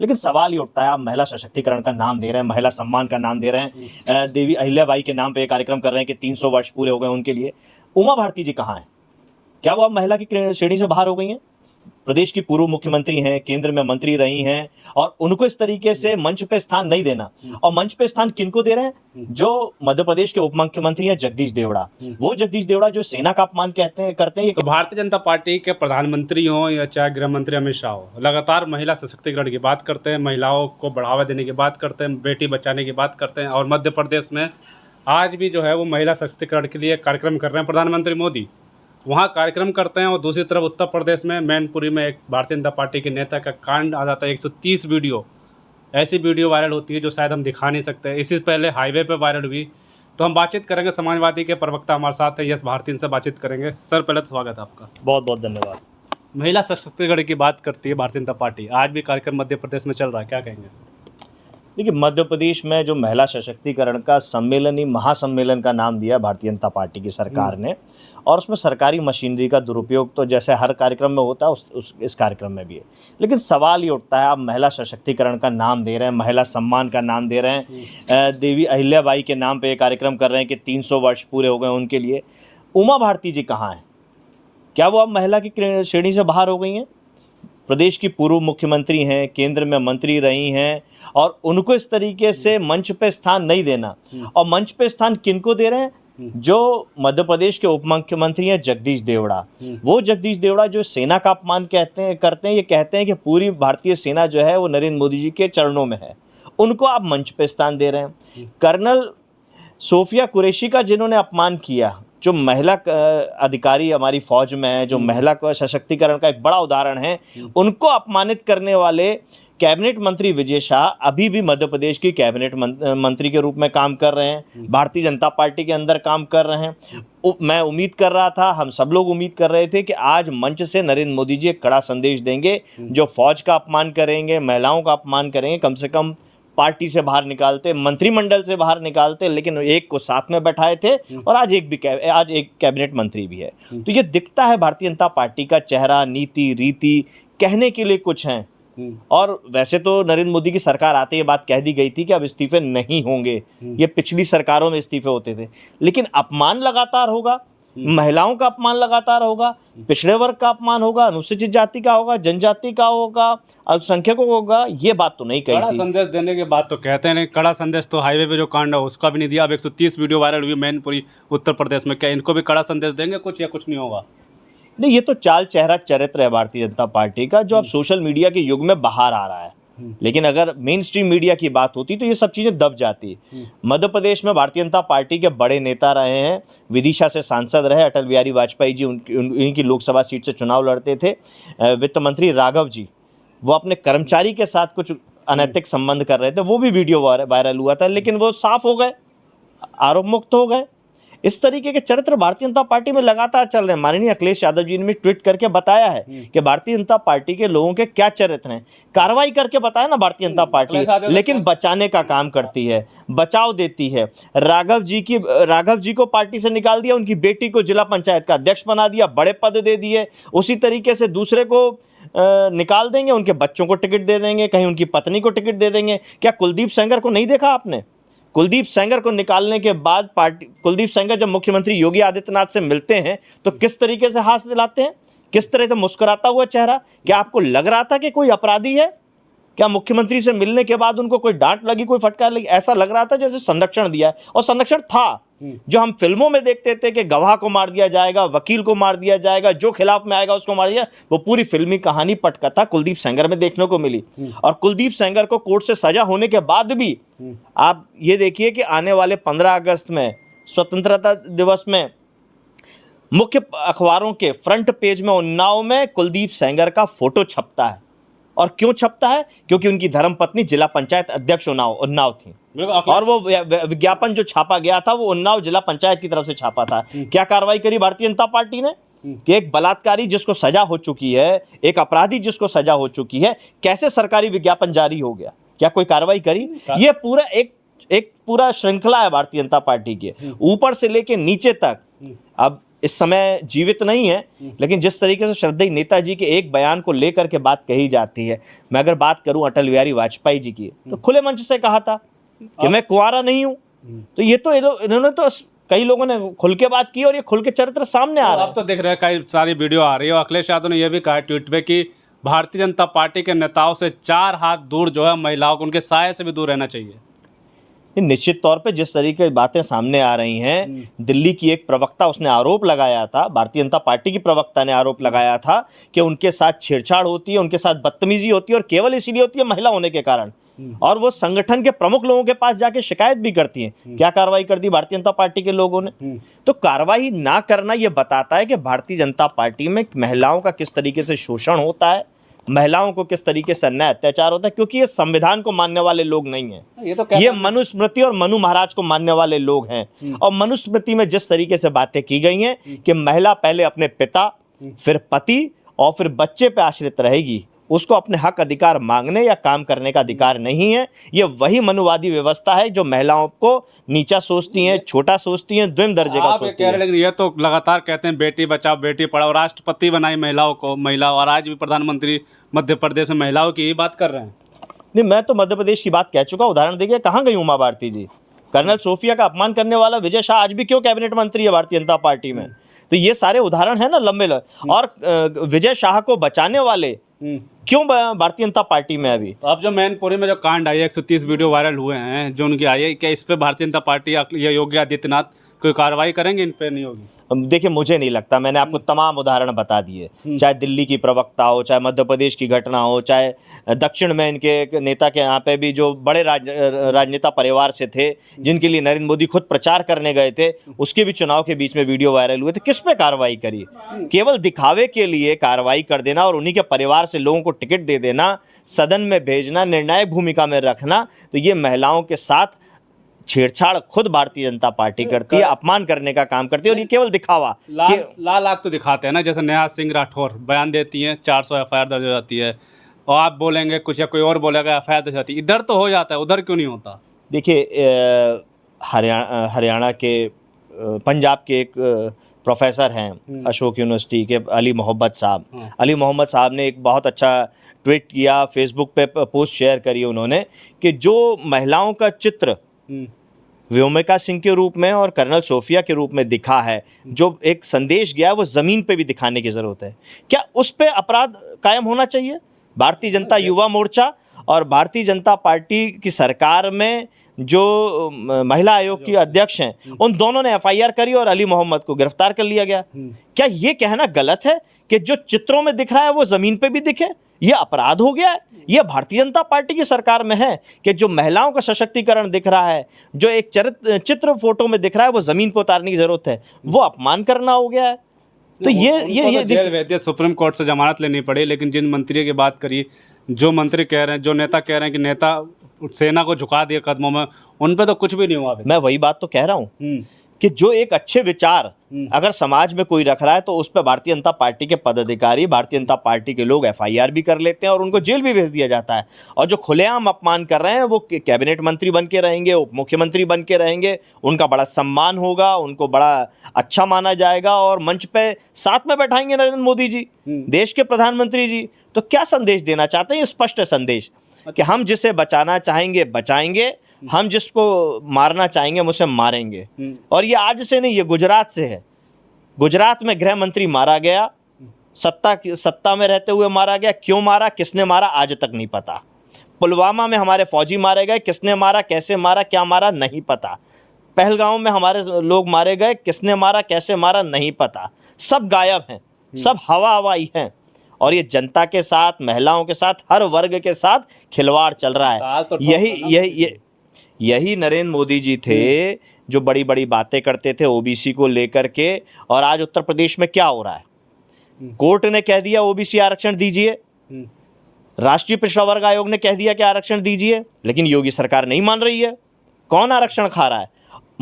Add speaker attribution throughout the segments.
Speaker 1: लेकिन सवाल ये उठता है, आप महिला सशक्तिकरण का नाम दे रहे हैं, महिला सम्मान का नाम दे रहे हैं, देवी अहिल्याबाई के नाम पे कार्यक्रम कर रहे हैं कि 300 वर्ष पूरे हो गए उनके लिए। उमा भारती जी कहाँ हैं? क्या वो अब महिला की श्रेणी से बाहर हो गई हैं? प्रदेश की पूर्व मुख्यमंत्री हैं, केंद्र में मंत्री रही हैं, और उनको इस तरीके से मंच पे स्थान नहीं देना। और मंच पे स्थान किनको दे रहे हैं? जो मध्य प्रदेश के उप मुख्यमंत्री हैं जगदीश देवड़ा। वो जगदीश देवड़ा जो सेना का अपमान करते हैं।
Speaker 2: तो भारतीय जनता पार्टी के प्रधानमंत्री हों या चाहे गृह मंत्री अमित शाह हो, लगातार महिला सशक्तिकरण की बात करते हैं, महिलाओं को बढ़ावा देने की बात करते हैं, बेटी बचाने की बात करते हैं। और मध्य प्रदेश में आज भी जो है वो महिला सशक्तिकरण के लिए कार्यक्रम कर रहे हैं प्रधानमंत्री मोदी, वहाँ कार्यक्रम करते हैं। और दूसरी तरफ उत्तर प्रदेश में मैनपुरी में एक भारतीय जनता पार्टी के नेता का कांड आ जाता है। 130 वीडियो, ऐसी वीडियो वायरल होती है जो शायद हम दिखा नहीं सकते। इससे पहले हाईवे पे वायरल हुई। तो हम बातचीत करेंगे, समाजवादी के प्रवक्ता हमारे साथ है यश भारती, इनसे बातचीत करेंगे। सर पहले तो स्वागत है आपका।
Speaker 1: बहुत बहुत धन्यवाद।
Speaker 2: महिला सशक्तिकरण की बात करती है भारतीय जनता पार्टी, आज भी कार्यक्रम मध्य प्रदेश में चल रहा है, क्या कहेंगे?
Speaker 1: देखिए, मध्य प्रदेश में जो महिला सशक्तिकरण का सम्मेलन ही महासम्मेलन का नाम दिया भारतीय जनता पार्टी की सरकार ने, और उसमें सरकारी मशीनरी का दुरुपयोग तो जैसे हर कार्यक्रम में होता है इस कार्यक्रम में भी है। लेकिन सवाल ये उठता है, आप महिला सशक्तिकरण का नाम दे रहे हैं, महिला सम्मान का नाम दे रहे हैं, देवी अहिल्याबाई के नाम पे कार्यक्रम कर रहे हैं कि 300 वर्ष पूरे हो गए उनके लिए। उमा भारती जी कहाँ हैं? क्या वो अब महिला की श्रेणी से बाहर हो गई हैं? प्रदेश की पूर्व मुख्यमंत्री हैं, केंद्र में मंत्री रही हैं, और उनको इस तरीके से मंच पे स्थान नहीं देना। और मंच पे स्थान किनको दे रहे हैं? जो मध्य प्रदेश के उप मुख्यमंत्री हैं जगदीश देवड़ा। वो जगदीश देवड़ा जो सेना का अपमान करते हैं, ये कहते हैं कि पूरी भारतीय सेना जो है वो नरेंद्र मोदी जी के चरणों में है, उनको आप मंच पे स्थान दे रहे हैं। कर्नल सोफिया कुरैशी का जिन्होंने अपमान किया, जो महिला अधिकारी हमारी फौज में है, जो महिला का सशक्तिकरण का एक बड़ा उदाहरण है, उनको अपमानित करने वाले कैबिनेट मंत्री विजय शाह अभी भी मध्य प्रदेश की कैबिनेट मंत्री के रूप में काम कर रहे हैं, भारतीय जनता पार्टी के अंदर काम कर रहे हैं। मैं उम्मीद कर रहा था, हम सब लोग उम्मीद कर रहे थे कि आज मंच से नरेंद्र मोदी जी एक कड़ा संदेश देंगे, जो फौज का अपमान करेंगे, महिलाओं का अपमान करेंगे, कम से कम पार्टी से बाहर निकालते, मंत्रिमंडल से बाहर निकालते। लेकिन एक को साथ में बैठाए थे, और आज एक कैबिनेट मंत्री भी है। तो ये दिखता है भारतीय जनता पार्टी का चेहरा, नीति रीति कहने के लिए कुछ हैं। और वैसे तो नरेंद्र मोदी की सरकार आते ये बात कह दी गई थी कि अब इस्तीफे नहीं होंगे, ये पिछली सरकारों में इस्तीफे होते थे। लेकिन अपमान लगातार होगा, महिलाओं का अपमान लगातार होगा, पिछड़े वर्ग का अपमान होगा, अनुसूचित जाति का होगा, जनजाति का होगा, अल्पसंख्यकों का होगा, ये बात तो नहीं कही
Speaker 2: कड़ा
Speaker 1: थी।
Speaker 2: संदेश देने की बात तो कहते हैं, कड़ा संदेश तो हाईवे पे जो कांड है उसका भी नहीं दिया। अब 130 वीडियो वायरल हुई मैनपुरी उत्तर प्रदेश में, क्या इनको भी कड़ा संदेश देंगे कुछ, या कुछ नहीं होगा?
Speaker 1: नहीं, ये तो चाल चेहरा चरित्र है भारतीय जनता पार्टी का, जो अब सोशल मीडिया के युग में बाहर आ रहा है। लेकिन अगर मेन स्ट्रीम मीडिया की बात होती तो ये सब चीज़ें दब जाती। मध्य प्रदेश में भारतीय जनता पार्टी के बड़े नेता रहे हैं, विदिशा से सांसद रहे अटल बिहारी वाजपेयी जी, उनकी लोकसभा सीट से चुनाव लड़ते थे। वित्त मंत्री राघव जी, वो अपने कर्मचारी के साथ कुछ अनैतिक संबंध कर रहे थे, वो भी वीडियो वायरल हुआ था, लेकिन वो साफ हो गए, आरोप मुक्त हो गए। इस तरीके के चरित्र भारतीय जनता पार्टी में लगातार चल रहे हैं। माननीय अखिलेश यादव जी ने ट्वीट करके बताया है कि भारतीय जनता पार्टी के लोगों के क्या चरित्र हैं। कार्रवाई करके बताया ना भारतीय जनता पार्टी, लेकिन बचाने का काम करती है, बचाव देती है। राघव जी को पार्टी से निकाल दिया, उनकी बेटी को जिला पंचायत का अध्यक्ष बना दिया, बड़े पद दे दिए। उसी तरीके से दूसरे को निकाल देंगे, उनके बच्चों को टिकट दे देंगे, कहीं उनकी पत्नी को टिकट दे देंगे। क्या कुलदीप सेंगर को नहीं देखा आपने? कुलदीप सेंगर को निकालने के बाद कुलदीप सेंगर जब मुख्यमंत्री योगी आदित्यनाथ से मिलते हैं तो किस तरीके से हाथ दिलाते हैं, किस तरह से मुस्कुराता हुआ चेहरा। क्या आपको लग रहा था कि कोई अपराधी है? क्या मुख्यमंत्री से मिलने के बाद उनको कोई डांट लगी, कोई फटकार लगी? ऐसा लग रहा था जैसे संरक्षण दिया है, और संरक्षण था। जो हम फिल्मों में देखते थे कि गवाह को मार दिया जाएगा, वकील को मार दिया जाएगा, जो खिलाफ में आएगा उसको मार दिया, वो पूरी फिल्मी कहानी पटकथा कुलदीप सेंगर में देखने को मिली। और कुलदीप सेंगर को कोर्ट से सजा होने के बाद भी आप ये देखिए कि आने वाले 15 अगस्त में, स्वतंत्रता दिवस में, मुख्य अखबारों के फ्रंट पेज में उन्नाव में कुलदीप सेंगर का फोटो छपता है। और क्यों छपता है? क्योंकि उनकी धर्मपत्नी जिला पंचायत अध्यक्ष उन्नाव थी, और वो विज्ञापन जो छापा गया था वो उन्नाव जिला पंचायत की तरफ से छापा था। क्या कार्रवाई करी भारतीय जनता पार्टी ने कि एक बलात्कारी जिसको सजा हो चुकी है, एक अपराधी जिसको सजा हो चुकी है, कैसे सरकारी विज्ञापन जारी हो गया? क्या कोई कार्रवाई करी? ये पूरा एक पूरा श्रृंखला है भारतीय जनता पार्टी के, ऊपर से लेके नीचे तक। अब इस समय जीवित नहीं है, लेकिन जिस तरीके से श्रद्धेय नेताजी के एक बयान को लेकर के बात कही जाती है, मैं अगर बात करूं अटल बिहारी वाजपेयी जी की, तो खुले मंच से कहा था कि मैं कुंवारा नहीं हूं। तो ये तो इन्होंने तो कई लोगों ने खुल के बात की और ये खुल के चरित्र सामने आ रहा है।
Speaker 2: आप तो देख रहे हैं कई सारी वीडियो आ रही है, और अखिलेश यादव ने यह भी कहा ट्वीट पे कि भारतीय जनता पार्टी के नेताओं से 4 हाथ दूर जो है महिलाओं को उनके साये से भी दूर रहना चाहिए।
Speaker 1: निश्चित तौर पे जिस तरीके की बातें सामने आ रही हैं, दिल्ली की एक प्रवक्ता उसने आरोप लगाया था, भारतीय जनता पार्टी की प्रवक्ता ने आरोप लगाया था कि उनके साथ छेड़छाड़ होती है, उनके साथ बदतमीजी होती है, और केवल इसीलिए होती है महिला होने के कारण। और वो संगठन के प्रमुख लोगों के पास जाके शिकायत भी करती हैं। क्या कार्रवाई कर दी भारतीय जनता पार्टी के लोगों ने? तो कार्रवाई ना करना ये बताता है कि भारतीय जनता पार्टी में महिलाओं का किस तरीके से शोषण होता है, महिलाओं को किस तरीके से अन्याय अत्याचार होता है, क्योंकि ये संविधान को मानने वाले लोग नहीं हैं। ये मनुस्मृति और मनु महाराज को मानने वाले लोग हैं। और मनुस्मृति में जिस तरीके से बातें की गई हैं कि महिला पहले अपने पिता, फिर पति और फिर बच्चे पे आश्रित रहेगी, उसको अपने हक अधिकार मांगने या काम करने का अधिकार नहीं है। ये वही मनुवादी व्यवस्था है जो महिलाओं को नीचा सोचती हैं, छोटा सोचती हैं, द्विम दर्जे का सोचती है।
Speaker 2: लेकिन ये तो लगातार कहते हैं बेटी बचाओ बेटी पढ़ाओ, राष्ट्रपति बनाई महिलाओं को, और आज भी प्रधानमंत्री मध्य प्रदेश में महिलाओं की ही बात कर रहे हैं।
Speaker 1: नहीं, मैं तो मध्य प्रदेश की बात कह चुका। उदाहरण देखिए, कहाँ गई उमा भारती जी? कर्नल सोफिया का अपमान करने वाला विजय शाह आज भी क्यों कैबिनेट मंत्री है भारतीय जनता पार्टी में? तो ये सारे उदाहरण है ना लंबे। और विजय शाह को बचाने वाले क्यों भारतीय जनता पार्टी में अभी?
Speaker 2: तो अब जो मैनपुरी में जो कांड आई है, 130 वीडियो वायरल हुए हैं जो उनकी आई है, क्या इस पे भारतीय जनता पार्टी या योगी आदित्यनाथ कोई कार्रवाई करेंगे? इन पे नहीं होगी?
Speaker 1: देखिए, मुझे नहीं लगता। मैंने आपको तमाम उदाहरण बता दिए, चाहे दिल्ली की प्रवक्ता हो, चाहे मध्य प्रदेश की घटना हो, चाहे दक्षिण में इनके एक नेता के यहाँ पे भी जो बड़े राजनेता परिवार से थे, जिनके लिए नरेंद्र मोदी खुद प्रचार करने गए थे, उसके भी चुनाव के बीच में वीडियो वायरल हुए थे। किस पे कार्रवाई करी? केवल दिखावे के लिए कार्रवाई कर देना और उन्हीं के परिवार से लोगों को टिकट दे देना, सदन में भेजना, निर्णायक भूमिका में रखना। तो ये महिलाओं के साथ छेड़छाड़ खुद भारतीय जनता पार्टी करती है, अपमान करने का काम करती है, और ये केवल दिखावा।
Speaker 2: लाल आग तो दिखाते हैं ना, जैसे नेहा सिंह राठौर बयान देती हैं, 400 एफआईआर दर्ज हो जाती है, और आप बोलेंगे कुछ या कोई और बोलेगा एफआईआर दर्ज जाती है। इधर तो हो जाता है, उधर क्यों नहीं होता?
Speaker 1: देखिए, हरियाणा के पंजाब के एक प्रोफेसर हैं अशोक यूनिवर्सिटी के, अली मोहम्मद साहब। अली मोहम्मद साहब ने एक बहुत अच्छा ट्वीट किया, फेसबुक पे पोस्ट शेयर करी उन्होंने, कि जो महिलाओं का चित्र व्योमिका सिंह के रूप में और कर्नल सोफिया के रूप में दिखा है, जो एक संदेश गया है, वो ज़मीन पे भी दिखाने की ज़रूरत है। क्या उस पे अपराध कायम होना चाहिए? भारतीय जनता युवा मोर्चा और भारतीय जनता पार्टी की सरकार में जो महिला आयोग की अध्यक्ष हैं, उन दोनों ने एफआईआर करी और अली मोहम्मद को गिरफ्तार कर लिया गया। क्या ये कहना गलत है कि जो चित्रों में दिख रहा है वो ज़मीन पे भी दिखे? ये अपराध हो गया है? ये भारतीय जनता पार्टी की सरकार में है कि जो महिलाओं का सशक्तिकरण दिख रहा है, जो एक चित्र फोटो में दिख रहा है, वो ज़मीन पर उतारने की ज़रूरत है, वो अपमान करना हो गया है। तो ये
Speaker 2: सुप्रीम कोर्ट से जमानत लेनी पड़ी, लेकिन जिन मंत्री की बात करी, जो मंत्री कह रहे हैं, जो नेता कह रहे हैं कि नेता सेना को झुका दिया कदमों में, उन पे तो कुछ भी नहीं हुआ।
Speaker 1: मैं वही बात तो कह रहा हूँ कि जो एक अच्छे विचार अगर समाज में कोई रख रहा है, तो उस पर भारतीय जनता पार्टी के पदाधिकारी, भारतीय जनता पार्टी के लोग एफआईआर भी कर लेते हैं और उनको जेल भी भेज दिया जाता है। और जो खुलेआम अपमान कर रहे हैं, वो कैबिनेट मंत्री बन के रहेंगे, उप मुख्यमंत्री बन के रहेंगे, उनका बड़ा सम्मान होगा, उनको बड़ा अच्छा माना जाएगा, और मंच पे साथ में बैठाएंगे नरेंद्र मोदी जी, देश के प्रधानमंत्री जी। तो क्या संदेश देना चाहते हैं? स्पष्ट संदेश कि हम जिसे बचाना चाहेंगे बचाएंगे, हम जिसको मारना चाहेंगे हम उसे मारेंगे। और ये आज से नहीं, ये गुजरात से है। गुजरात में गृह मंत्री मारा गया, सत्ता में रहते हुए मारा गया। क्यों मारा, किसने मारा, आज तक नहीं पता। पुलवामा में हमारे फौजी मारे गए, किसने मारा, कैसे मारा, क्या मारा, नहीं पता। पहलगांव में हमारे लोग मारे गए, किसने मारा, कैसे मारा, नहीं पता। सब गायब हैं, सब हवा हवाई हैं। और ये जनता के साथ, महिलाओं के साथ, हर वर्ग के साथ खिलवाड़ चल रहा है। यही नरेंद्र मोदी जी थे जो बड़ी बड़ी बातें करते थे ओबीसी को लेकर के। और आज उत्तर प्रदेश में क्या हो रहा है? कोर्ट ने कह दिया ओबीसी आरक्षण दीजिए, राष्ट्रीय पिछड़ा वर्ग आयोग ने कह दिया कि आरक्षण दीजिए, लेकिन योगी सरकार नहीं मान रही है। कौन आरक्षण खा रहा है?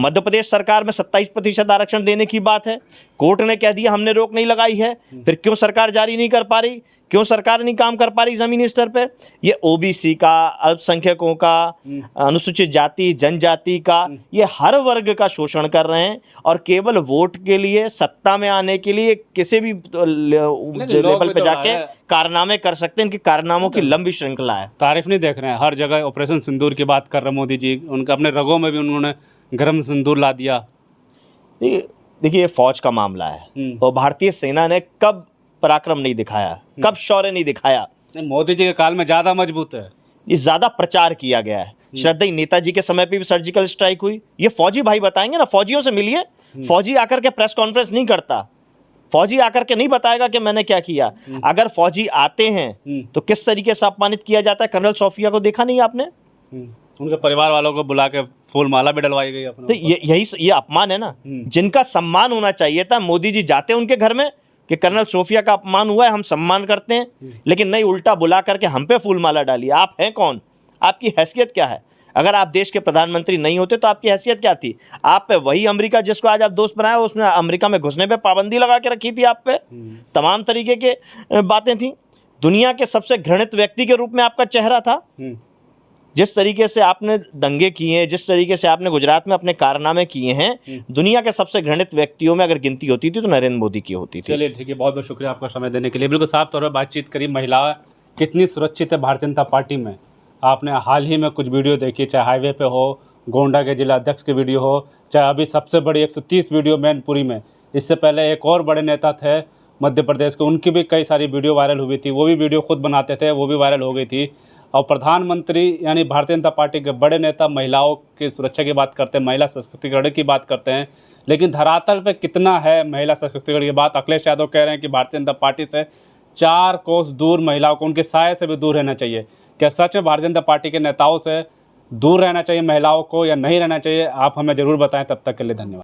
Speaker 1: मध्य प्रदेश सरकार में 27% आरक्षण देने की बात है, कोर्ट ने कह दिया हमने रोक नहीं लगाई है, फिर क्यों सरकार जारी नहीं कर पा रही, क्यों सरकार नहीं काम कर पा रही ज़मीनी स्तर पे? ये ओबीसी का, अल्पसंख्यकों का, अनुसूचित जाति जनजाति का, ये हर वर्ग का शोषण कर रहे हैं और केवल वोट के लिए, सत्ता में आने के लिए किसी भी लेवल पे जाके कारनामे कर सकते हैं। इनके कारनामों की लंबी श्रृंखला है।
Speaker 2: तारीफ नहीं देख रहे हैं, हर जगह ऑपरेशन सिंदूर की बात कर रहे हैं मोदी जी, उनका अपने रगों में भी उन्होंने गर्म सिंदूर ला दिया।
Speaker 1: देखिए, ये फौज का मामला है और भारतीय सेना ने कब पराक्रम नहीं दिखाया, कब शौर्य नहीं दिखाया?
Speaker 2: मोदी जी के काल में ज़्यादा मजबूत है,
Speaker 1: ये ज़्यादा प्रचार किया गया है। श्रद्धेय नेताजी के समय पे भी सर्जिकल स्ट्राइक हुई, ये फौजी भाई बताएंगे ना, फौजियों से मिलिए। फौजी आकर के प्रेस कॉन्फ्रेंस नहीं करता, फौजी आकर के नहीं बताएगा कि मैंने क्या किया। अगर फौजी आते हैं तो किस तरीके से अपमानित किया जाता है। कर्नल सोफिया को देखा नहीं आपने?
Speaker 2: उनके परिवार वालों को बुला के फूल माला भी डलवाई गई अपने।
Speaker 1: तो ये अपमान है ना, जिनका सम्मान होना चाहिए था। मोदी जी जाते उनके घर में कि कर्नल सोफिया का अपमान हुआ है, हम सम्मान करते हैं, लेकिन नहीं, उल्टा बुला करके हम पे फूल माला डाली। आप हैं कौन? आपकी हैसियत क्या है? अगर आप देश के प्रधानमंत्री नहीं होते तो आपकी हैसियत क्या थी? आप पे वही अमेरिका जिसको आज आप दोस्त बनाए, उसने अमेरिका में घुसने पे पाबंदी लगा के रखी थी आप पे। तमाम तरीके के बातें थी। दुनिया के सबसे घृणित व्यक्ति के रूप में आपका चेहरा था। जिस तरीके से आपने दंगे किए हैं, जिस तरीके से आपने गुजरात में अपने कारनामे किए हैं, दुनिया के सबसे घृणित व्यक्तियों में अगर गिनती होती थी तो नरेंद्र मोदी की होती थी।
Speaker 2: चलिए ठीक है, बहुत बहुत शुक्रिया आपका समय देने के लिए। बिल्कुल साफ तौर पर बातचीत करी, महिला कितनी सुरक्षित है भारतीय जनता पार्टी में। आपने हाल ही में कुछ वीडियो देखी, चाहे हाईवे पे हो, गोंडा के जिला अध्यक्ष की वीडियो हो, चाहे अभी सबसे बड़ी 130 वीडियो मैनपुरी में। इससे पहले एक और बड़े नेता थे मध्य प्रदेश के, उनकी भी कई सारी वीडियो वायरल हुई थी, वो भी वीडियो खुद बनाते थे, वो भी वायरल हो गई थी। और प्रधानमंत्री यानी भारतीय जनता पार्टी के बड़े नेता महिलाओं की सुरक्षा की बात करते हैं, महिला सशक्तिकरण की बात करते हैं, लेकिन धरातल पे कितना है महिला सशक्तिकरण की बात? अखिलेश यादव कह रहे हैं कि भारतीय जनता पार्टी से 4 कोस दूर महिलाओं को, उनके साये से भी दूर रहना चाहिए। क्या सच में भारतीय जनता पार्टी के नेताओं से दूर रहना चाहिए महिलाओं को या नहीं रहना चाहिए? आप हमें ज़रूर बताएं। तब तक के लिए धन्यवाद।